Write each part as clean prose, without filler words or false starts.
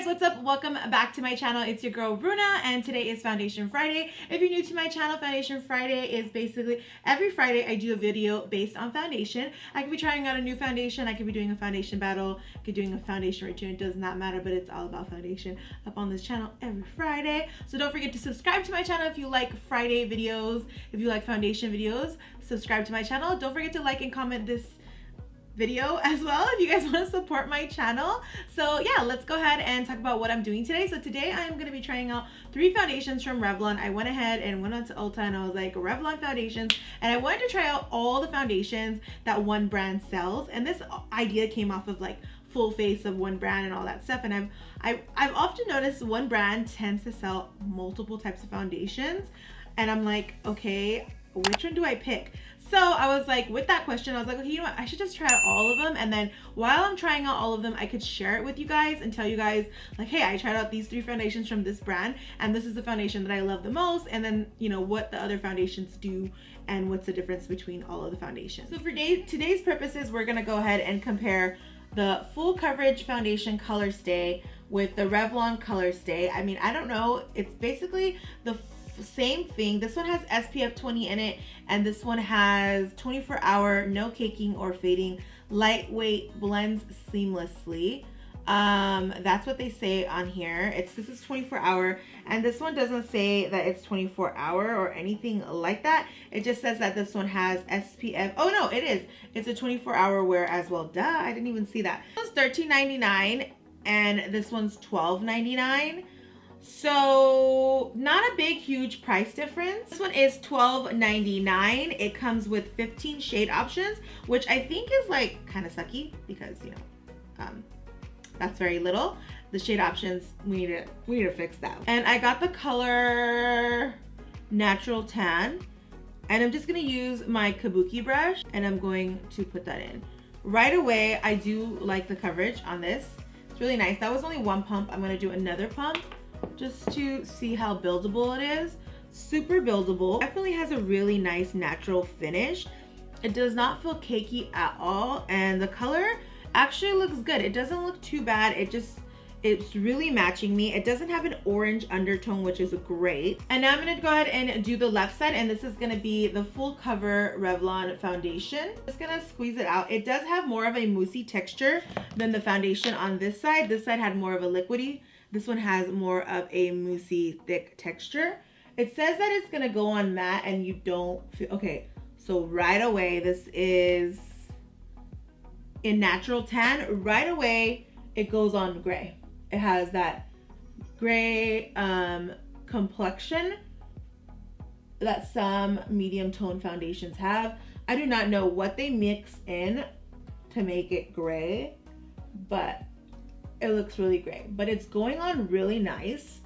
guys, what's up? Welcome back to my channel. It's your girl Bruna, and today is Foundation Friday. If you're new to my channel, Foundation Friday is basically every Friday I do a video based on foundation. I could be trying out a new foundation, I could be doing a foundation battle, I could be doing a foundation return. It does not matter, but it's all about foundation up on this channel every Friday. So don't forget to subscribe to my channel if you like Friday videos, if you like foundation videos. Subscribe to my channel. Don't forget to like and comment this video as well if you guys want to support my channel. So yeah, let's go ahead and talk about what I'm doing today. So today I'm going to be trying out 3 foundations from Revlon. I went ahead and went onto Ulta and I was like, Revlon foundations, and I wanted to try out all the foundations that one brand sells. And this idea came off of like full face of one brand and all that stuff, and I've often noticed one brand tends to sell multiple types of foundations, and I'm like, okay, which one do I pick? So I was like, with that question, I was like, okay, you know what? I should just try out all of them. And then while I'm trying out all of them, I could share it with you guys and tell you guys like, hey, I tried out these 3 foundations from this brand, and this is the foundation that I love the most. And then, you know, what the other foundations do and what's the difference between all of the foundations. So for today's purposes, we're going to go ahead and compare the full coverage foundation color stay with the Revlon color stay. I mean, I don't know. It's basically the same thing. This one has SPF 20 in it, and this one has 24-hour, no caking or fading, lightweight, blends seamlessly. That's what they say on here. This is 24-hour, and this one doesn't say that it's 24-hour or anything like that. It just says that this one has SPF. Oh no, it is. It's a 24-hour wear as well. Duh, I didn't even see that. This one's $13.99 and this one's $12.99. So not a big huge price difference. This one is $12.99. It comes with 15 shade options, which I think is like kind of sucky because, you know, that's very little. The shade options, we need to fix that. And I got the color Natural Tan, and I'm just gonna use my kabuki brush and I'm going to put that in. Right away, I do like the coverage on this. It's really nice. That was only 1 pump. I'm gonna do another pump just to see how buildable it is. Super buildable. Definitely has a really nice natural finish. It does not feel cakey at all, and the color actually looks good. It doesn't look too bad. It's really matching me. It doesn't have an orange undertone, which is great. And now I'm gonna go ahead and do the left side, and this is gonna be the full cover Revlon foundation. Just gonna squeeze it out. It does have more of a moussey texture than the foundation on this side. This side had more of a liquidy. This one has more of a moussey thick texture. It says that it's gonna go on matte and you don't feel, okay, so right away, this is in Natural Tan. Right away, it goes on gray. It has that gray complexion that some medium tone foundations have. I do not know what they mix in to make it gray, but it looks really great. But it's going on really nice,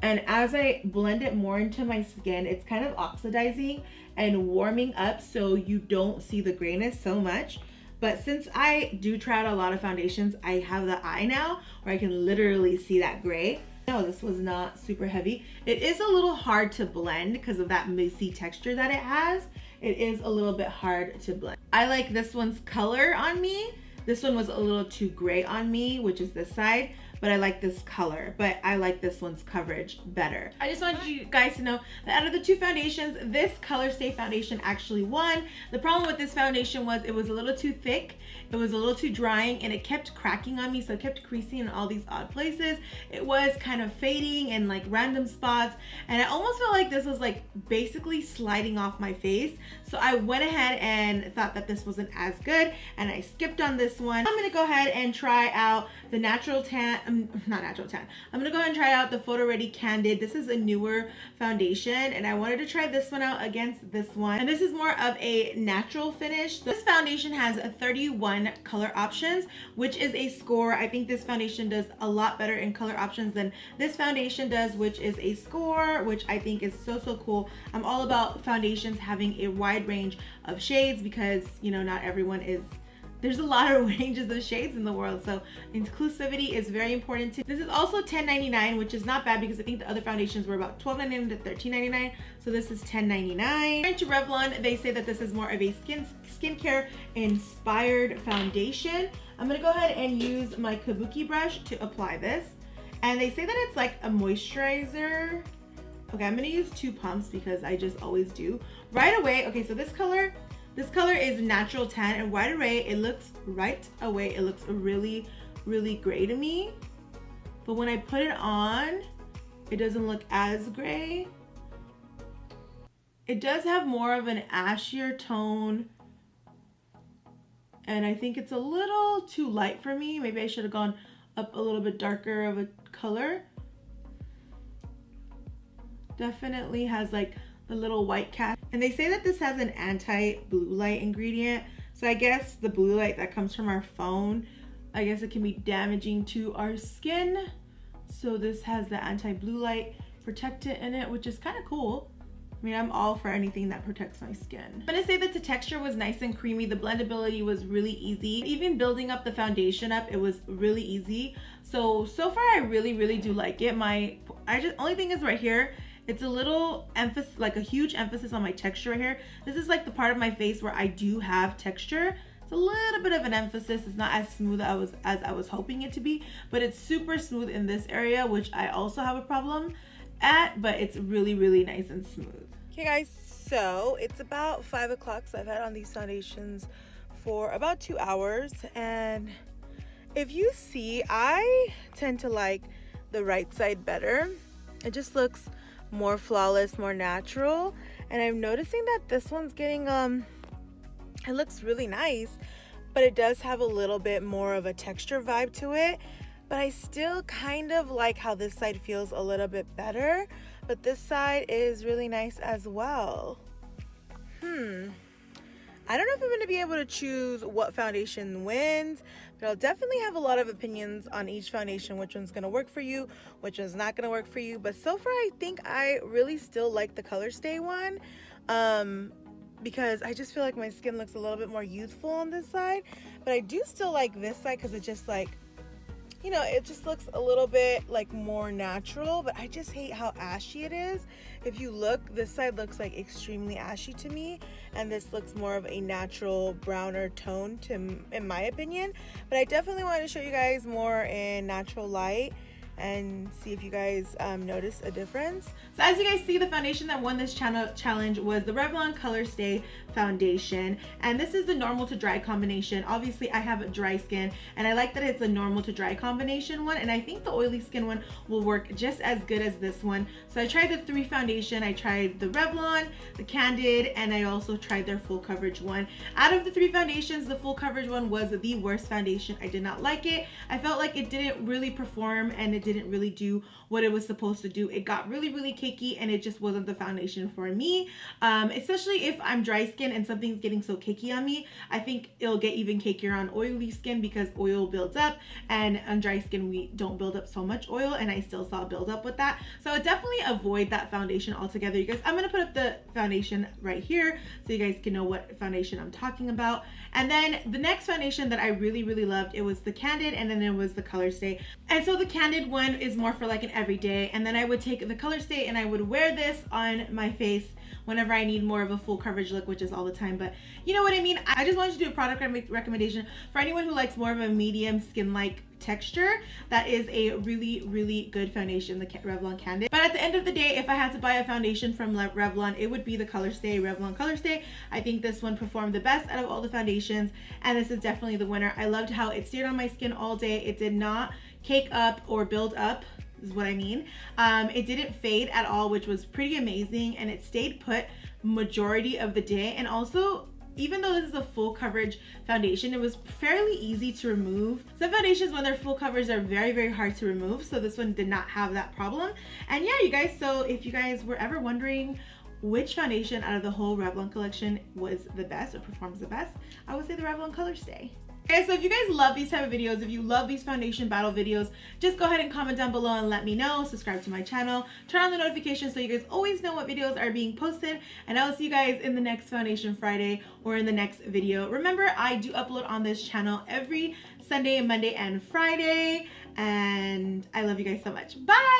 and as I blend it more into my skin, it's kind of oxidizing and warming up, so you don't see the grayness so much. But since I do try out a lot of foundations, I have the eye now where I can literally see that gray. No, this was not super heavy. It is a little hard to blend because of that moussey texture that it has. It is a little bit hard to blend. I like this one's color on me. This one was a little too gray on me, which is this side, but I like this color, but I like this one's coverage better. I just wanted you guys to know that out of the 2 foundations, this Color Stay foundation actually won. The problem with this foundation was it was a little too thick, it was a little too drying, and it kept cracking on me, so it kept creasing in all these odd places. It was kind of fading in like random spots, and I almost felt like this was like basically sliding off my face. So I went ahead and thought that this wasn't as good, and I skipped on this one. I'm gonna go ahead and try out the Natural Tan, not Natural Tan. I'm gonna go ahead and try out the Photo Ready Candid. This is a newer foundation, and I wanted to try this one out against this one. And this is more of a natural finish. This foundation has 31 color options, which is a score. I think this foundation does a lot better in color options than this foundation does, which is a score, which I think is so cool. I'm all about foundations having a wide range of shades because, you know, not everyone is, there's a lot of ranges of shades in the world, so inclusivity is very important too. This is also $10.99, which is not bad because I think the other foundations were about $12.99 to $13.99, so this is $10.99. According to Revlon, they say that this is more of a skincare inspired foundation. I'm gonna go ahead and use my kabuki brush to apply this. And they say that it's like a moisturizer. Okay, I'm gonna use 2 pumps because I just always do. Right away, okay, so this color is natural tan, and right away it looks really, really gray to me. But when I put it on, it doesn't look as gray. It does have more of an ashier tone, and I think it's a little too light for me. Maybe I should have gone up a little bit darker of a color. Definitely has like the little white cast. And they say that this has an anti-blue light ingredient. So I guess the blue light that comes from our phone, I guess it can be damaging to our skin. So this has the anti-blue light protectant in it, which is kind of cool. I mean, I'm all for anything that protects my skin. I'm gonna say that the texture was nice and creamy. The blendability was really easy. Even building up the foundation up, it was really easy. So far I really, really do like it. Only thing is right here, it's a little emphasis, like a huge emphasis on my texture right here. This is like the part of my face where I do have texture. It's a little bit of an emphasis. It's not as smooth as I was hoping it to be, but it's super smooth in this area, which I also have a problem at, but it's really, really nice and smooth. Okay guys, so it's about 5 o'clock, so I've had on these foundations for about 2 hours, and if you see, I tend to like the right side better. It just looks more flawless, more natural, and I'm noticing that this one's getting it looks really nice, but it does have a little bit more of a texture vibe to it. But I still kind of like how this side feels a little bit better, but this side is really nice as well. I don't know if I'm going to be able to choose what foundation wins, but I'll definitely have a lot of opinions on each foundation, which one's going to work for you, which one's not going to work for you. But so far, I think I really still like the Color Stay one, because I just feel like my skin looks a little bit more youthful on this side. But I do still like this side because it just like, you know, it just looks a little bit like more natural, but I just hate how ashy it is. If you look, this side looks like extremely ashy to me, and this looks more of a natural browner tone in my opinion. But I definitely wanted to show you guys more in natural light and see if you guys notice a difference. So as you guys see, the foundation that won this challenge was the Revlon Color Stay foundation, and this is the normal to dry combination. Obviously I have dry skin, and I like that it's a normal to dry combination one, and I think the oily skin one will work just as good as this one. So I tried the 3 foundation. I tried the Revlon, the Candid, and I also tried their full coverage one. Out of the 3 foundations, the full coverage one was the worst foundation. I did not like it. I felt like it didn't really perform, and it didn't really do what it was supposed to do. It got really, really cakey, and it just wasn't the foundation for me. Especially if I'm dry skin and something's getting so cakey on me, I think it'll get even cakier on oily skin because oil builds up, and on dry skin we don't build up so much oil, and I still saw build up with that. So definitely avoid that foundation altogether, you guys. I'm gonna put up the foundation right here so you guys can know what foundation I'm talking about. And then the next foundation that I really, really loved, it was the Candid, and then it was the Color Stay. And so the Candid one is more for like an everyday, and then I would take the Color Stay and I would wear this on my face whenever I need more of a full coverage look, which is all the time, but you know what I mean. I just wanted to do a product recommendation for anyone who likes more of a medium skin-like texture. That is a really, really good foundation, the Revlon Candid. But at the end of the day, if I had to buy a foundation from Revlon, it would be the Color Stay, Revlon Color Stay. I think this one performed the best out of all the foundations, and this is definitely the winner. I loved how it stayed on my skin all day. It did not cake up or build up, is what I mean. It didn't fade at all, which was pretty amazing, and it stayed put majority of the day. And also, even though this is a full coverage foundation, it was fairly easy to remove. Some foundations, when they're full coverage, are very, very hard to remove, so this one did not have that problem. And yeah, you guys, so if you guys were ever wondering which foundation out of the whole Revlon collection was the best or performs the best, I would say the Revlon Color Stay. Okay, so if you guys love these type of videos, if you love these foundation battle videos, just go ahead and comment down below and let me know. Subscribe to my channel, turn on the notifications so you guys always know what videos are being posted, and I will see you guys in the next Foundation Friday or in the next video. Remember, I do upload on this channel every Sunday, Monday, and Friday, and I love you guys so much. Bye!